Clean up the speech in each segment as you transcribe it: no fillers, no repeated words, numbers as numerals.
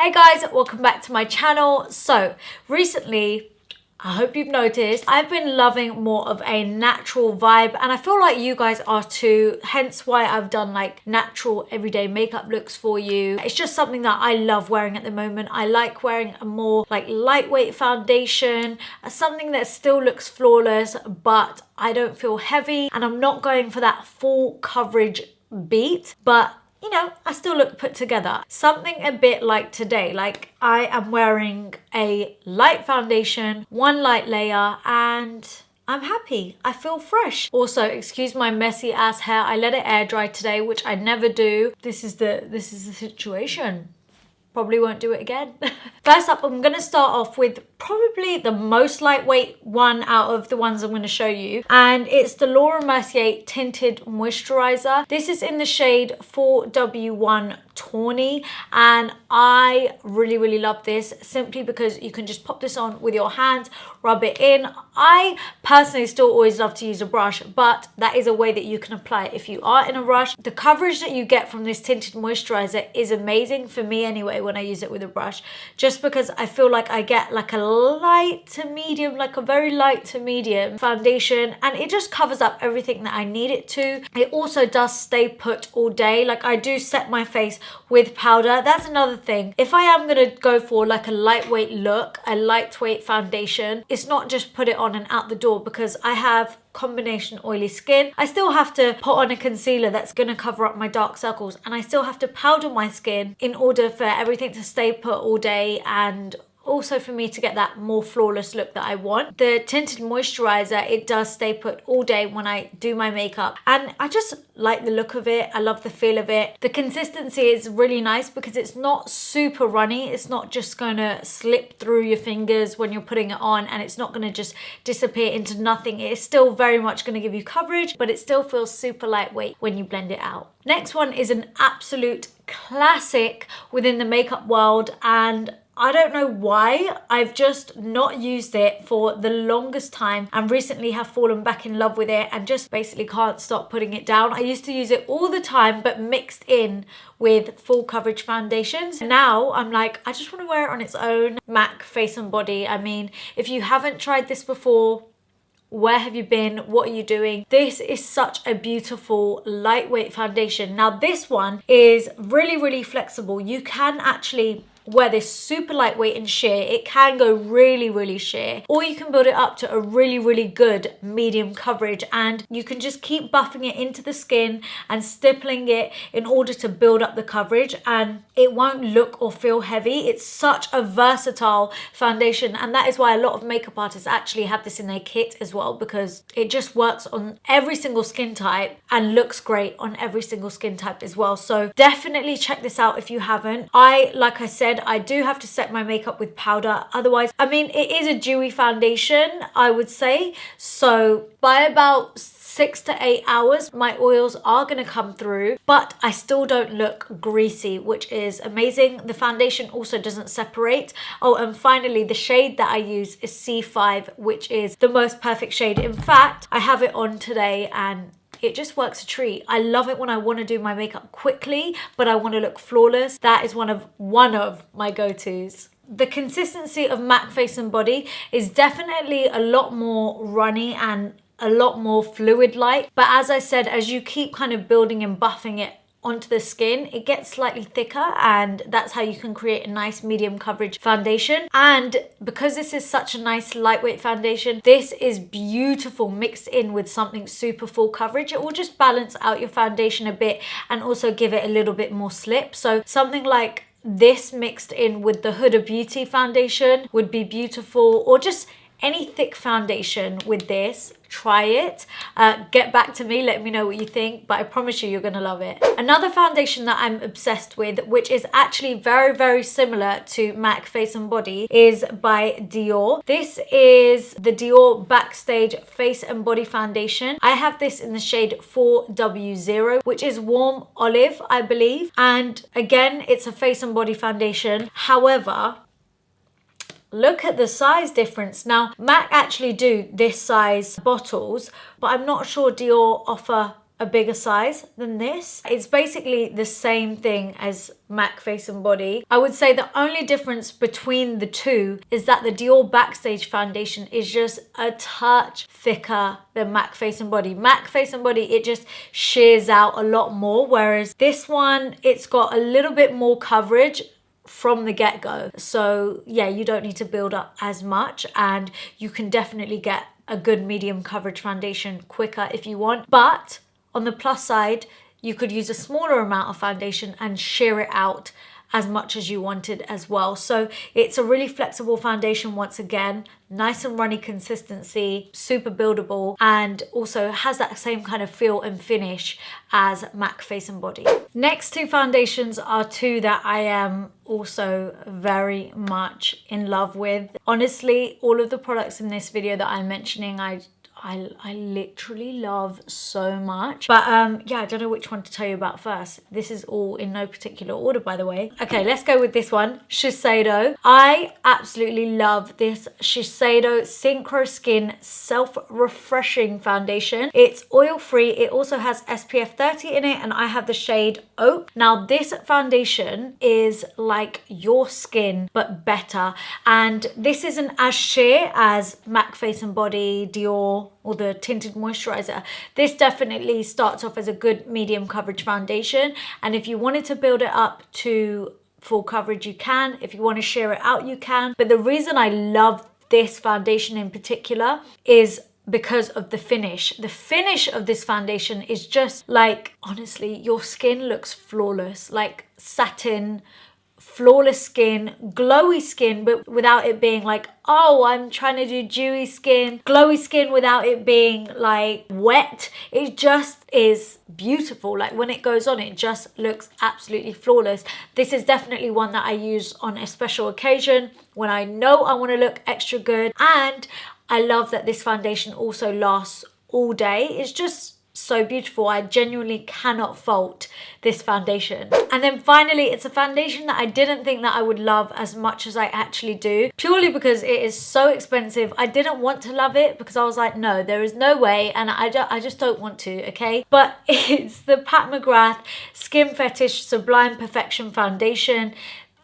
Hey guys, welcome back to my channel. So recently, I hope you've noticed, I've been loving more of a natural vibe and I feel like you guys are too, hence why I've done like natural everyday makeup looks for you. It's just something that I love wearing at the moment. I like wearing a more like lightweight foundation, something that still looks flawless but I don't feel heavy and I'm not going for that full coverage beat, but you know, I still look put together. Something a bit like today, like I am wearing a light foundation, one light layer, and I'm happy. I feel fresh. Also, excuse my messy ass hair. I let it air dry today, which I never do. This is the situation. Probably won't do it again. First up, I'm going to start off with probably the most lightweight one out of the ones I'm going to show you. And it's the Mercier Tinted Moisturizer. This is in the shade 4W1 Tawny. And I really love this simply because you can just pop this on with your hands, rub it in. I personally still always love to use a brush, but that is a way that you can apply it if you are in a rush. The coverage that you get from this tinted moisturizer is amazing for me anyway when I use it with a brush, just because I feel like I get like a light to medium, like a very light to medium foundation, and it just covers up everything that I need it to. It also does stay put all day. Like I do set my face with powder. That's another thing. If I am gonna go for like a lightweight look, a lightweight foundation, it's not just put it on and out the door, because I have combination oily skin. I still have to put on a concealer that's going to cover up my dark circles, and I still have to powder my skin in order for everything to stay put all day, and also for me to get that more flawless look that I want. The tinted moisturizer, it does stay put all day when I do my makeup, and I just like the look of it. I love the feel of it. The consistency is really nice because it's not super runny. It's not just gonna slip through your fingers when you're putting it on, and it's not gonna just disappear into nothing. It is still very much gonna give you coverage, but it still feels super lightweight when you blend it out. Next one is an absolute classic within the makeup world, and I don't know why, I've just not used it for the longest time and recently have fallen back in love with it and just basically can't stop putting it down. I used to use it all the time but mixed in with full coverage foundations. Now I'm like, I just want to wear it on its own. MAC Face and Body. I mean, if you haven't tried this before, where have you been? What are you doing? This is such a beautiful lightweight foundation. Now this one is really flexible. You can actually wear this super lightweight and sheer. It can go really sheer, or you can build it up to a really good medium coverage, and you can just keep buffing it into the skin and stippling it in order to build up the coverage, and it won't look or feel heavy. It's such a versatile foundation, and that is why a lot of makeup artists actually have this in their kit as well, because it just works on every single skin type and looks great on every single skin type as well. So definitely check this out if you haven't. Like I said, I do have to set my makeup with powder. Otherwise, I mean, it is a dewy foundation, I would say. So by about 6 to 8 hours, my oils are going to come through, but I still don't look greasy, which is amazing. The foundation also doesn't separate. Oh, and finally, the shade that I use is C5, which is the most perfect shade. In fact, I have it on today and it just works a treat. I love it when I want to do my makeup quickly, but I want to look flawless. That is one of my go-tos. The consistency of MAC Face and Body is definitely a lot more runny and a lot more fluid-like. But as I said, as you keep kind of building and buffing it onto the skin, it gets slightly thicker, and that's how you can create a nice medium coverage foundation. And because this is such a nice lightweight foundation, this is beautiful mixed in with something super full coverage. It will just balance out your foundation a bit and also give it a little bit more slip. So something like this mixed in with the Huda Beauty foundation would be beautiful, or just any thick foundation with this. Try it. Get back to me, let me know what you think, but I promise you're gonna love it. Another foundation that I'm obsessed with, which is actually very similar to MAC Face and Body, is by Dior. This is the Dior Backstage Face and Body Foundation. I have this in the shade 4W0, which is warm olive, I believe. And again, it's a face and body foundation. However, look at the size difference. Now, MAC actually do this size bottles, but I'm not sure Dior offer a bigger size than this. It's basically the same thing as MAC Face and Body. I would say the only difference between the two is that the Dior Backstage foundation is just a touch thicker than MAC Face and Body. MAC Face and Body, it just shears out a lot more, whereas this one, it's got a little bit more coverage from the get-go. So yeah, you don't need to build up as much, and you can definitely get a good medium coverage foundation quicker if you want. But on the plus side, you could use a smaller amount of foundation and shear it out as much as you wanted as well. So it's a really flexible foundation once again, nice and runny consistency, super buildable, and also has that same kind of feel and finish as MAC Face and Body. Next two foundations are two that I am also very much in love with. Honestly, all of the products in this video that I'm mentioning, I literally love so much. But yeah, I don't know which one to tell you about first. This is all in no particular order, by the way. Okay, let's go with this one, Shiseido. I absolutely love this Shiseido Synchro Skin Self-Refreshing Foundation. It's oil-free. It also has SPF 30 in it, and I have the shade Oak. Now, this foundation is like your skin, but better. And this isn't as sheer as MAC Face and Body, Dior, or the tinted moisturizer. This definitely starts off as a good medium coverage foundation, and if you wanted to build it up to full coverage, you can. If you want to shear it out, you can. But the reason I love this foundation in particular is because of the finish. The finish of this foundation is just like, honestly, your skin looks flawless, like satin, flawless skin, glowy skin, but without it being like, oh, I'm trying to do dewy skin, glowy skin without it being like wet. It just is beautiful. Like when it goes on, it just looks absolutely flawless. This is definitely one that I use on a special occasion when I know I want to look extra good. And I love that this foundation also lasts all day. It's just so beautiful. I genuinely cannot fault this foundation. And then finally, it's a foundation that I didn't think that I would love as much as I actually do, purely because it is so expensive. I didn't want to love it because I was like, no, there is no way, and I just don't want to, okay? But it's the Pat McGrath Skin Fetish Sublime Perfection Foundation.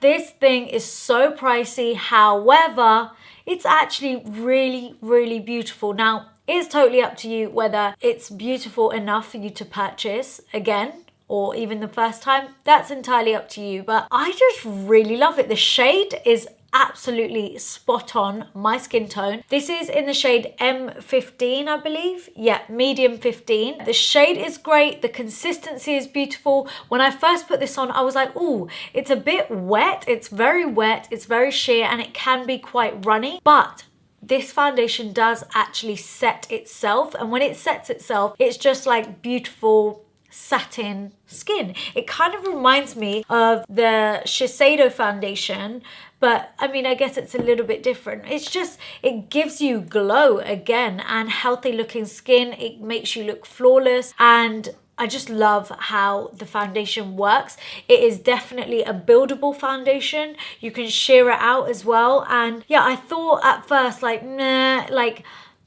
This thing is so pricey, however, it's actually really, really beautiful. Now, it's totally up to you whether it's beautiful enough for you to purchase again, or even the first time. That's entirely up to you, but I just really love it. The shade is absolutely spot on my skin tone. This is in the shade M15, I believe. Yeah, medium 15. The shade is great. The consistency is beautiful. When I first put this on, I was like, oh, it's a bit wet. It's very wet. It's very sheer, and it can be quite runny, but this foundation does actually set itself, and when it sets itself, it's just like beautiful satin skin. It kind of reminds me of the Shiseido foundation, but I mean, I guess it's a little bit different. It's just, it gives you glow again and healthy looking skin. It makes you look flawless, and I just love how the foundation works. It is definitely a buildable foundation. You can shear it out as well. And yeah, I thought at first like, nah, like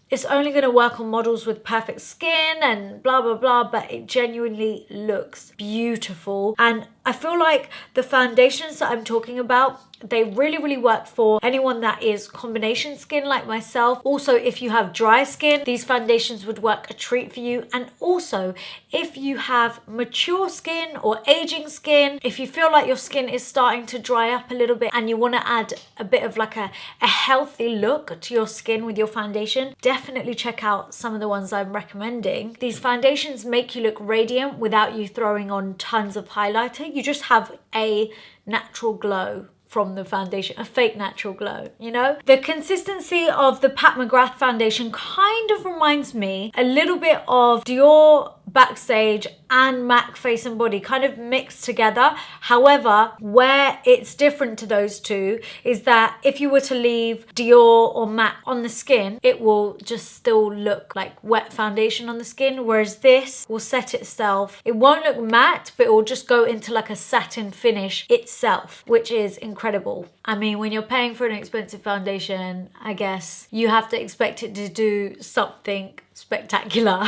it's only going to work on models with perfect skin and blah, blah, blah. But it genuinely looks beautiful. And I feel like the foundations that I'm talking about, they really, really work for anyone that is combination skin like myself. Also, if you have dry skin, these foundations would work a treat for you. And also, if you have mature skin or aging skin, if you feel like your skin is starting to dry up a little bit and you want to add a bit of like a healthy look to your skin with your foundation, definitely check out some of the ones I'm recommending. These foundations make you look radiant without you throwing on tons of highlighter. You just have a natural glow from the foundation, a fake natural glow, you know? The consistency of the Pat McGrath foundation kind of reminds me a little bit of Dior Backstage and MAC Face and Body, kind of mixed together. However, where it's different to those two is that if you were to leave Dior or MAC on the skin, it will just still look like wet foundation on the skin, whereas this will set itself. It won't look matte, but it will just go into like a satin finish itself, which is incredible. I mean, when you're paying for an expensive foundation, I guess you have to expect it to do something spectacular.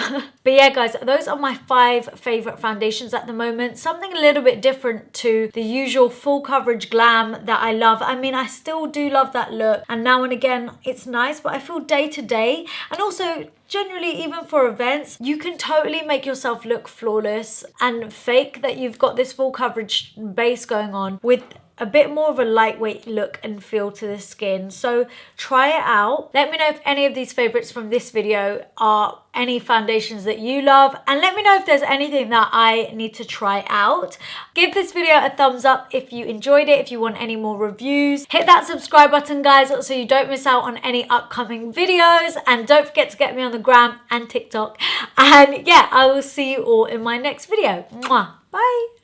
But yeah guys, those are my 5 favorite foundations at the moment. Something a little bit different to the usual full coverage glam that I love. I mean, I still do love that look, and now and again it's nice, but I feel day to day, and also generally even for events, you can totally make yourself look flawless and fake that you've got this full coverage base going on with a bit more of a lightweight look and feel to the skin. So try it out. Let me know if any of these favorites from this video are any foundations that you love, and let me know if there's anything that I need to try out. Give this video a thumbs up if you enjoyed it, if you want any more reviews. Hit that subscribe button guys so you don't miss out on any upcoming videos, and don't forget to get me on the gram and TikTok. And yeah, I will see you all in my next video. Mwah. Bye.